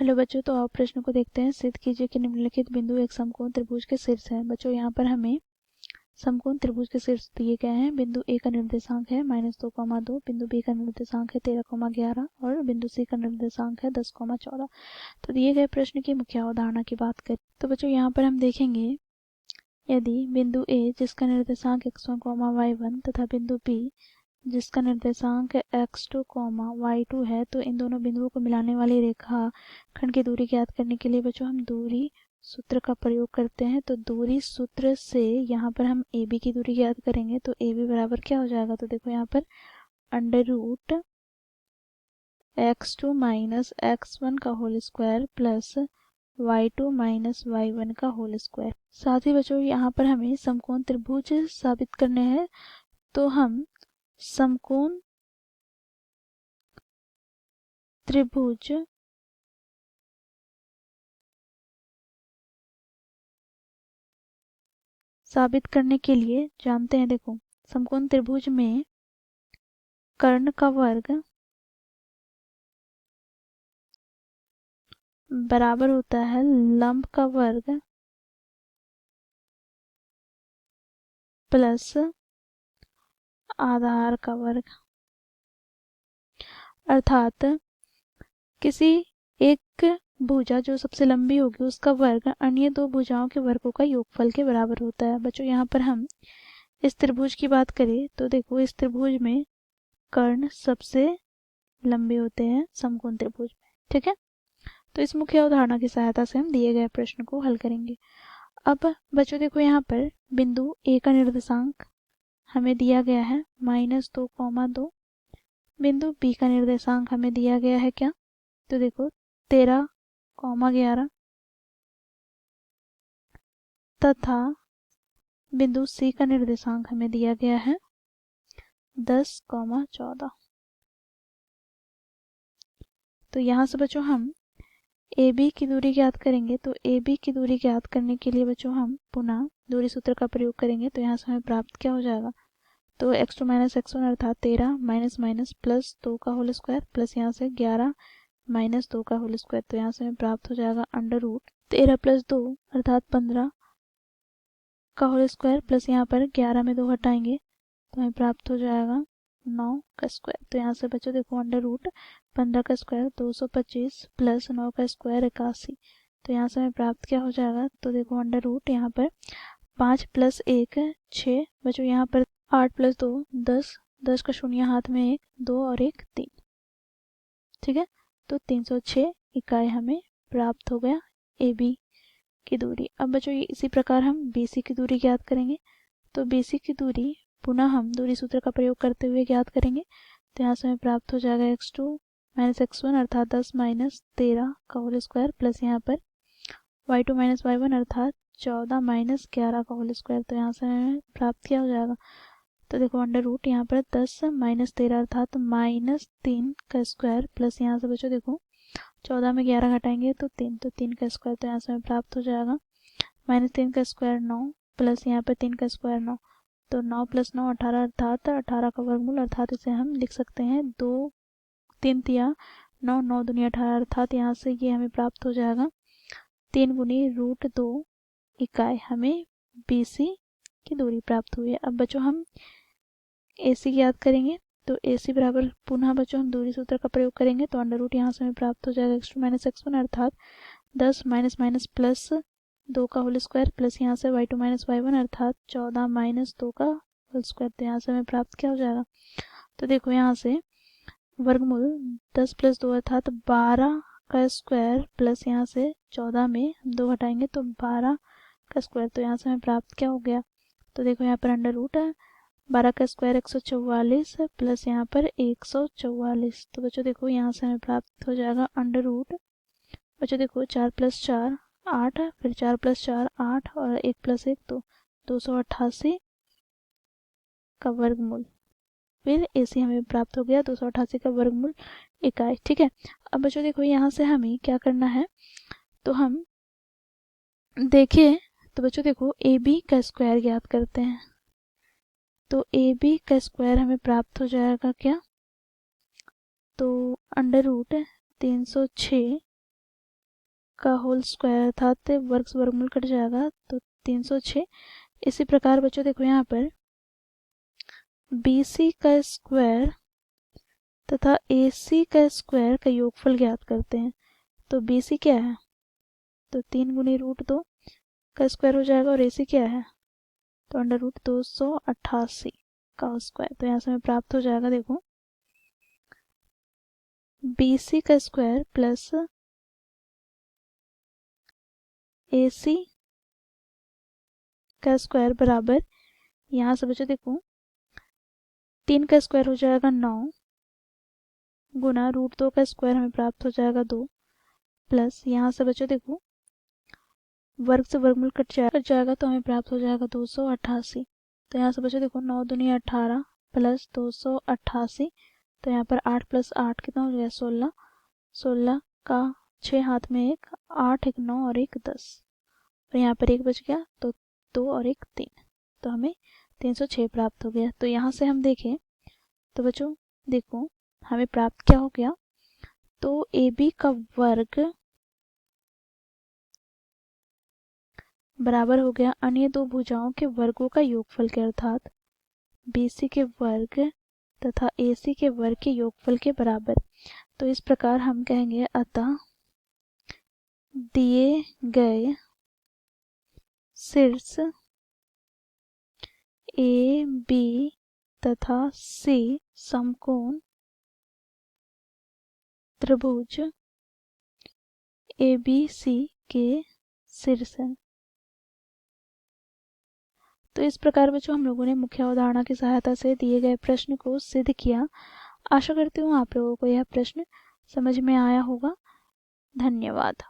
Hello बच्चों, तो आप प्रश्न को देखते हैं। सिद्ध कीजिए कि निम्नलिखित बिंदु एक समकोण त्रिभुज के शीर्ष है। बच्चों यहाँ पर हमें समकोण त्रिभुज के शीर्ष दिए गए हैं। बिंदु ए का निर्देशांक है -2,2, बिंदु बी का निर्देशांक है 13,11 और बिंदु सी का निर्देशांक है 10,14। तो दिए गए प्रश्न की मुख्य अवधारणा की बात करें तो बच्चों यहाँ पर हम देखेंगे, यदि बिंदु ए जिसका निर्देशांक x1, y1 तथा बिंदु बी जिसका निर्देशांक x2, y2 है, तो इन दोनों बिंदुओं को मिलाने वाली रेखा खंड की दूरी ज्ञात करने के लिए बच्चों हम दूरी सूत्र का प्रयोग करते हैं। तो दूरी सूत्र से यहाँ पर हम ए बी की दूरी ज्ञात करेंगे। तो ए बी बराबर क्या हो जाएगा, तो देखो यहाँ पर √x2 माइनस x1 का whole square plus y2 minus y1 का होल स्क्वायर। साथ ही बच्चों यहाँ पर हमें समकोण त्रिभुज साबित करने हैं। तो हम समकोण त्रिभुज साबित करने के लिए जानते हैं, देखो समकोण त्रिभुज में कर्ण का वर्ग बराबर होता है लंब का वर्ग प्लस आधार का वर्ग। अर्थात किसी एक भुजा जो सबसे लंबी होगी उसका वर्ग अन्य दो भुजाओं के वर्गों का योगफल के बराबर होता है। बच्चों यहाँ पर हम इस त्रिभुज की बात करें तो देखो इस त्रिभुज में कर्ण सबसे लंबे होते हैं समकोण त्रिभुज में। ठीक है, तो इस मुख्य अवधारणा की सहायता से हम दिए गए प्रश्न को हल करेंगे। अब बच्चों देखो यहाँ पर बिंदु ए का निर्देशांक हमें दिया गया है -2,2। बिंदु बी का निर्देशांक हमें दिया गया है क्या, तो देखो 13,11 तथा बिंदु सी का निर्देशांक हमें दिया गया है 10,14। तो यहाँ से बच्चों हम ए बी की दूरी ज्ञात करेंगे। तो ए बी की दूरी ज्ञात करने के लिए बच्चों हम पुनः दूरी सूत्र का प्रयोग करेंगे। तो यहाँ से हमें प्राप्त क्या हो जाएगा, तो x2 माइनस x1 अर्थात 13 माइनस माइनस प्लस 2 का होल स्क्वायर प्लस यहाँ से 11 माइनस 2 का होल स्क्वायर। तो यहाँ से हमें प्राप्त हो जाएगा √13 प्लस 2 अर्थात 15 का होल स्क्वायर प्लस यहाँ पर 11 में 2 हटाएंगे तो हमें प्राप्त हो जाएगा 9 का स्क्वायर। तो यहाँ से बच्चों देखो √15 का स्क्वायर 225 प्लस 9 का स्क्वायर 81। तो यहाँ से हमें प्राप्त क्या हो जाएगा, तो देखो √ यहाँ पर 5 प्लस 1 6, बच्चों यहाँ पर 8 प्लस 2 10, 10 का शून्य हाथ में 1 2 और 1 3। ठीक है, तो 306 इकाई हमें प्राप्त हो गया ए बी की दूरी। अब बच्चों इसी प्रकार हम बी सी की दूरी ज्ञात करेंगे। तो बी सी की दूरी पुनः हम दूरी सूत्र का प्रयोग करते हुए ज्ञात करेंगे। तो यहाँ से हमें प्राप्त हो जाएगा x2 माइनस x1 अर्थात 10 माइनस 13 का होल स्क्वायर प्लस यहाँ पर y2 माइनस y1 अर्थात 14 माइनस 11 का होल स्क्वायर। तो यहाँ से हमें प्राप्त क्या हो जाएगा, तो देखो √ यहाँ पर 10 माइनस 13 अर्थात -3 का स्क्वायर प्लस यहाँ से बच्चों देखो 14 में 11 घटाएंगे तो 3, तो 3 का स्क्वायर। तो यहाँ से हमें प्राप्त हो जाएगा -3 का स्क्वायर 9 प्लस यहाँ पर 3 का स्क्वायर 9। तो 9 प्लस 9 18 अर्थात 18 का वर्गमूल, अर्थात इसे हम लिख सकते हैं 2 3 तिया 9 9 दूनी 18 अर्थात यहाँ से ये हमें प्राप्त हो जाएगा 3 गुनी √2 इकाई हमें बी सी की दूरी प्राप्त हुई है। अब बच्चों हम ए सी ज्ञात करेंगे। तो ए सी बराबर पुनः बच्चों हम दूरी सूत्र का प्रयोग करेंगे। तो √ यहाँ से हमें प्राप्त हो जाएगा x2 माइनस x1 अर्थात 10 माइनस माइनस प्लस 2 का होल स्क्वायर प्लस यहाँ से y2 माइनस y1 अर्थात 14 माइनस 2 का होल स्क्वायर। तो यहाँ से हमें प्राप्त क्या हो जाएगा, तो देखो यहाँ से वर्गमूल 10 प्लस 2 अर्थात 12 का स्क्वायर प्लस यहाँ से 14 में 2 हटाएंगे तो 12 का स्क्वायर। तो यहाँ से हमें प्राप्त क्या हो गया, तो देखो यहाँ पर √ 12 का स्क्वायर 144 प्लस यहाँ पर 144। तो बच्चों देखो यहाँ से हमें प्राप्त हो जाएगा √ बच्चों देखो 4 प्लस 4 8, फिर 4 प्लस 4 8 और 1 प्लस 1 तो 288 का वर्गमूल। फिर ए सी हमें प्राप्त हो गया 288 का वर्गमूल इकाई। ठीक है, अब बच्चों देखो यहाँ से हमें क्या करना है, तो हम देखिए तो बच्चों देखो ए बी का स्क्वायर ज्ञात करते हैं। तो ए बी का स्क्वायर हमें प्राप्त हो जाएगा क्या, तो √ 306 का होल स्क्वायर था तो वर्ग से वर्गमूल कट जाएगा तो 306। इसी प्रकार बच्चों देखो यहाँ पर BC का स्क्वायर तथा AC का स्क्वायर का योगफल ज्ञात करते हैं। तो BC क्या है, तो 3 गुनी √2 का स्क्वायर हो जाएगा, और AC क्या है तो √288 का स्क्वायर। तो यहाँ से हमें प्राप्त हो जाएगा, देखो BC का स्क्वायर प्लस AC का स्क्वायर बराबर, यहाँ से बच्चों देखो 3 का स्क्वायर हो जाएगा 9 गुना √2 का स्क्वायर हमें प्राप्त हो जाएगा 2, प्लस यहाँ से बच्चों देखो वर्ग से वर्गमूल कट जाएगा तो हमें प्राप्त हो जाएगा 288। तो यहाँ से बच्चों देखो 9 दूनी 18 प्लस 288, तो यहाँ पर 8 + 8 कितना हो गया 16, 16 का 6 हाथ में 1, 8 1 9 और 1 10, और यहाँ पर 1 बच गया तो 2 और 1 3, तो हमें 306 प्राप्त हो गया। तो यहाँ से हम देखें तो बच्चों देखो हमें प्राप्त क्या हो गया, तो AB का वर्ग बराबर हो गया अन्य दो भुजाओं के वर्गों का योगफल के, अर्थात BC के वर्ग तथा AC के वर्ग के योगफल के बराबर। तो इस प्रकार हम कहेंगे अतः दिए गए शीर्ष AB तथा C समकोण त्रिभुज ABC के शीर्ष हैं। तो इस प्रकार बच्चों हम लोगों ने मुख्य अवधारणा की सहायता से दिए गए प्रश्न को सिद्ध किया। आशा करती हूँ आप लोगों को यह प्रश्न समझ में आया होगा। धन्यवाद।